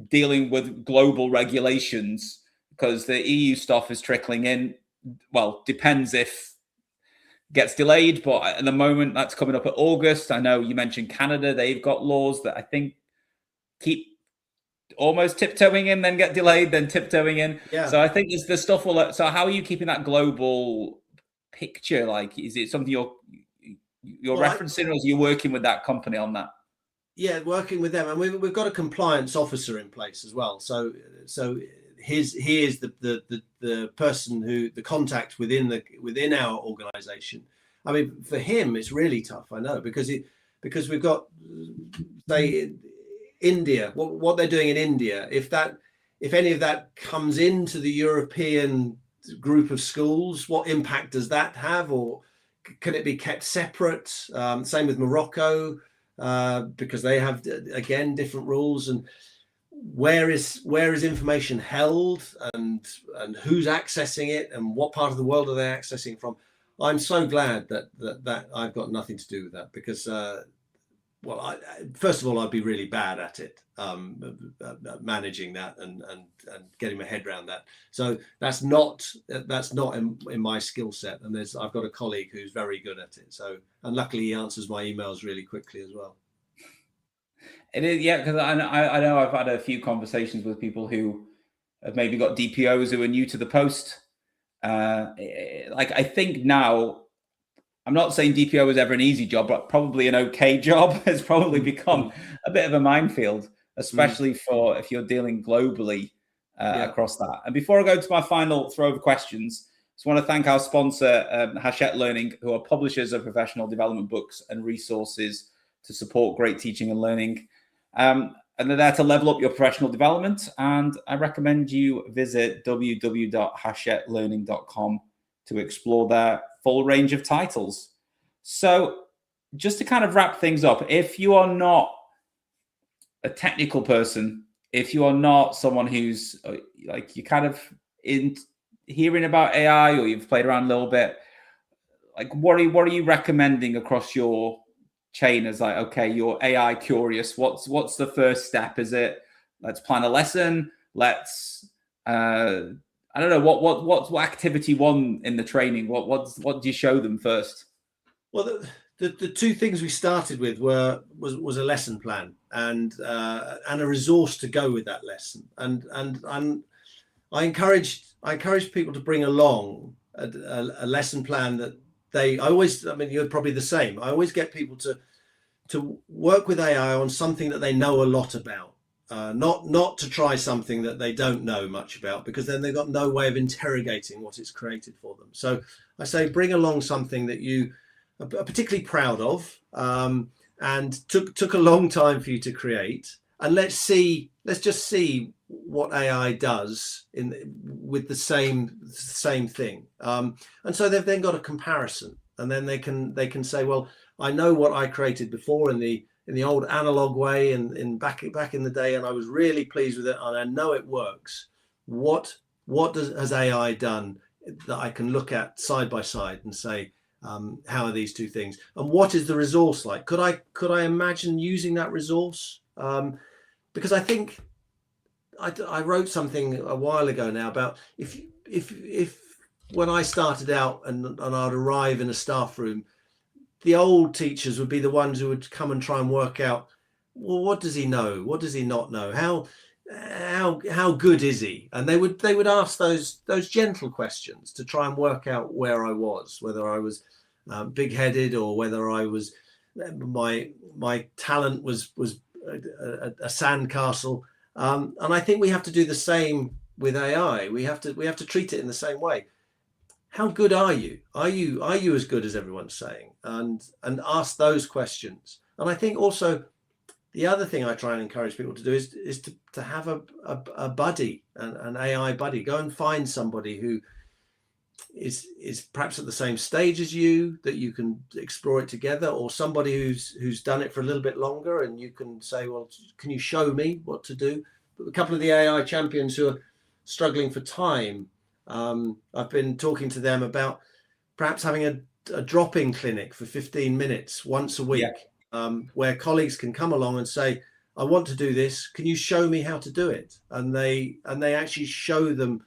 dealing with global regulations, because the EU stuff is trickling in. Well, depends if gets delayed, but at the moment that's coming up at August. I know you mentioned Canada; they've got laws that I think keep almost tiptoeing in, then get delayed, then tiptoeing in. Yeah. So I think the stuff will. So how are you keeping that global picture? Like, is it something you're referencing, or is you working with that company on that? Yeah, working with them, and we've got a compliance officer in place as well. So he is the person the contact within our organisation. I mean, for him, it's really tough. I know, because we've got India. What they're doing in India, if any of that comes into the European group of schools, what impact does that have, or can it be kept separate? Same with Morocco, because they have again different rules, and where is information held, and who's accessing it, and what part of the world are they accessing from? I'm so glad that I've got nothing to do with that, because first of all, I'd be really bad at it, managing that and getting my head around that. So that's not in my skill set. And I've got a colleague who's very good at it. So, and luckily he answers my emails really quickly as well. It is, yeah, because I know I've had a few conversations with people who have maybe got DPOs who are new to the post. Like, I think now, I'm not saying DPO is ever an easy job, but probably an okay job has probably become a bit of a minefield, especially for if you're dealing globally across that. And before I go to my final throw of questions, I just want to thank our sponsor, Hachette Learning, who are publishers of professional development books and resources to support great teaching and learning. And they're there to level up your professional development. And I recommend you visit www.hachetteLearning.com to explore their full range of titles. So just to kind of wrap things up, if you are not a technical person, if you are not someone who's like, you kind of in hearing about AI, or you've played around a little bit, like what are you recommending across your chain as like, okay, you're AI curious, what's the first step? Is it let's plan a lesson, let's I don't know what activity one in the training, what do you show them first? Well, the two things we started with was a lesson plan and a resource to go with that lesson, and I encourage people to bring along a lesson plan that I mean, you're probably the same. I always get people to work with AI on something that they know a lot about. Not to try something that they don't know much about, because then they've got no way of interrogating what it's created for them. So I say bring along something that you are particularly proud of, and took a long time for you to create, and let's just see what AI does with the same thing. And so they've then got a comparison, and then they can say, well, I know what I created before in the old analog way and back in the day, and I was really pleased with it, and I know it works. What has AI done that I can look at side by side and say, how are these two things, and what is the resource like? Could I imagine using that resource? Because I think I wrote something a while ago now about if when I started out and I'd arrive in a staff room, the old teachers would be the ones who would come and try and work out, well, what does he know? What does he not know? how good is he? And they would ask those gentle questions to try and work out where I was, whether I was big-headed or whether I was my talent was a sandcastle. And I think we have to do the same with AI. We have to treat it in the same way. How good are you? Are you as good as everyone's saying? And ask those questions. And I think also the other thing I try and encourage people to do is to have a buddy, an AI buddy. Go and find somebody who is perhaps at the same stage as you, that you can explore it together, or somebody who's done it for a little bit longer, and you can say, well, can you show me what to do? But a couple of the AI champions who are struggling for time, I've been talking to them about perhaps having a drop-in clinic for 15 minutes once a week. Yeah. Where colleagues can come along and say, I want to do this, can you show me how to do it? And they actually show them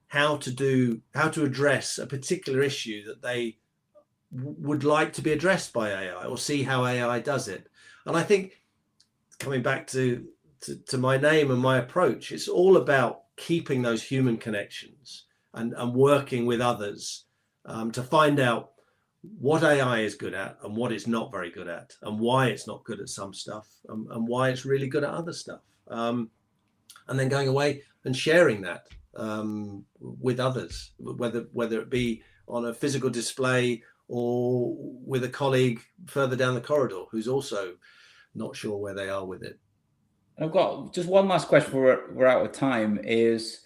how to address a particular issue that they would like to be addressed by AI, or see how AI does it. And I think, coming back to my name and my approach, it's all about keeping those human connections and working with others to find out what AI is good at and what it's not very good at, and why it's not good at some stuff, and why it's really good at other stuff. And then going away and sharing that with others, whether it be on a physical display or with a colleague further down the corridor who's also not sure where they are with it. I've got just one last question before we're out of time, is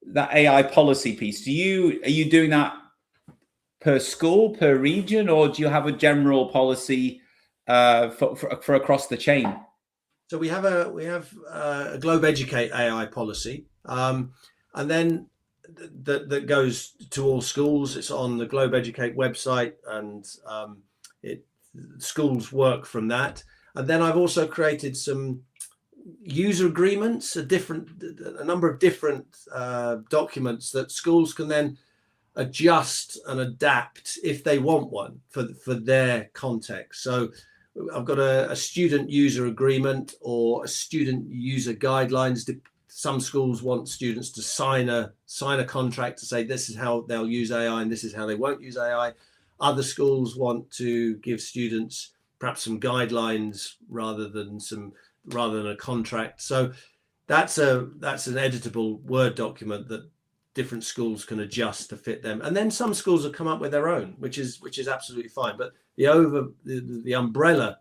that AI policy piece. Are you doing that per school, per region, or do you have a general policy for across the chain? So we have a Globe Educate AI policy, and then that goes to all schools. It's on the Globe Educate website, and schools work from that. And then I've also created some user agreements, a number of different documents that schools can then adjust and adapt if they want one for their context. So I've got a student user agreement or a student user guidelines. Some schools want students to sign a contract to say this is how they'll use AI and this is how they won't use AI. Other schools want to give students perhaps some guidelines rather than a contract. So that's an editable Word document that different schools can adjust to fit them. And then some schools have come up with their own, which is absolutely fine. But the umbrella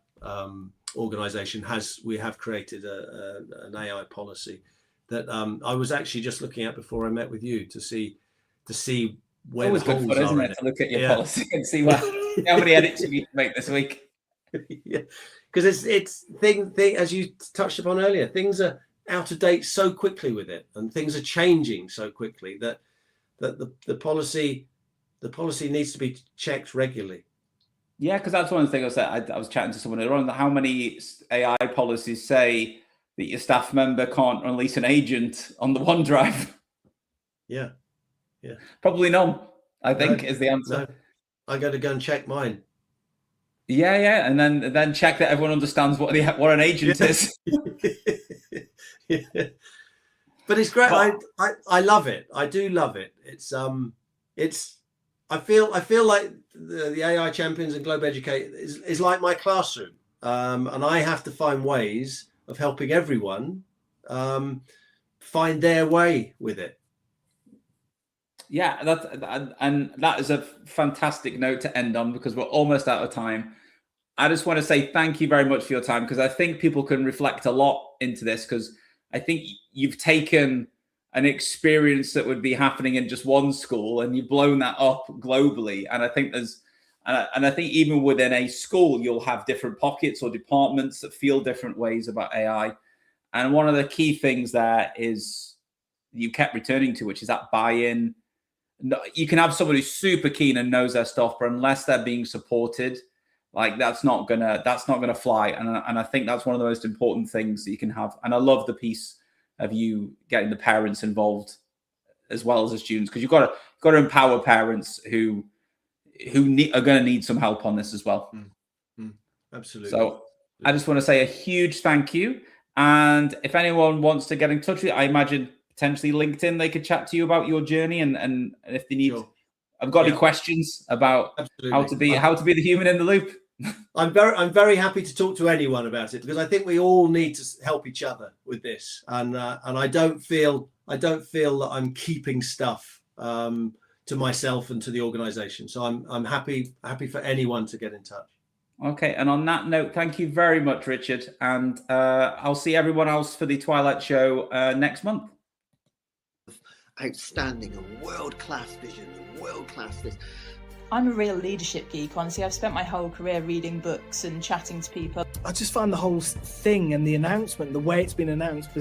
organization we have created an AI policy that I was actually just looking at before I met with you to see where always the good holes fun, isn't are it, in to look at your Yeah. policy and see how many edits you need to make this week. Yeah, because it's as you touched upon earlier, things are out of date so quickly with it, and things are changing so quickly that the policy needs to be checked regularly. Yeah, because that's one of the things I was chatting to someone earlier on. How many AI policies say that your staff member can't release an agent on the OneDrive? Yeah. Probably none, I think, is the answer. No. I got to go and check mine. Yeah, and then check that everyone understands what an agent is. Yeah. But it's great. I love it. I do love it. I feel like the AI champions and Globe Educate is like my classroom, and I have to find ways of helping everyone find their way with it. Yeah, that is a fantastic note to end on, because we're almost out of time. I just want to say thank you very much for your time, because I think people can reflect a lot into this, because I think you've taken an experience that would be happening in just one school and you've blown that up globally. And I think I think even within a school, you'll have different pockets or departments that feel different ways about AI. And one of the key things there is you kept returning to, which is that buy-in. You can have someone who's super keen and knows their stuff, but unless they're being supported, like that's not gonna fly. And I think that's one of the most important things that you can have. And I love the piece of you getting the parents involved as well as the students, because you've got to empower parents who are going to need some help on this as well. Absolutely. So I just want to say a huge thank you. And if anyone wants to get in touch with you, I imagine potentially LinkedIn, they could chat to you about your journey and if they need. Sure. I've got any questions about how to be the human in the loop. I'm very happy to talk to anyone about it, because I think we all need to help each other with this, and I don't feel that I'm keeping stuff to myself and to the organisation. So I'm happy for anyone to get in touch. Okay, and on that note, thank you very much, Richard, and I'll see everyone else for the Twilight Show next month. Outstanding and world-class vision, world-class this. I'm a real leadership geek, honestly. I've spent my whole career reading books and chatting to people. I just find the whole thing and the announcement, the way it's been announced,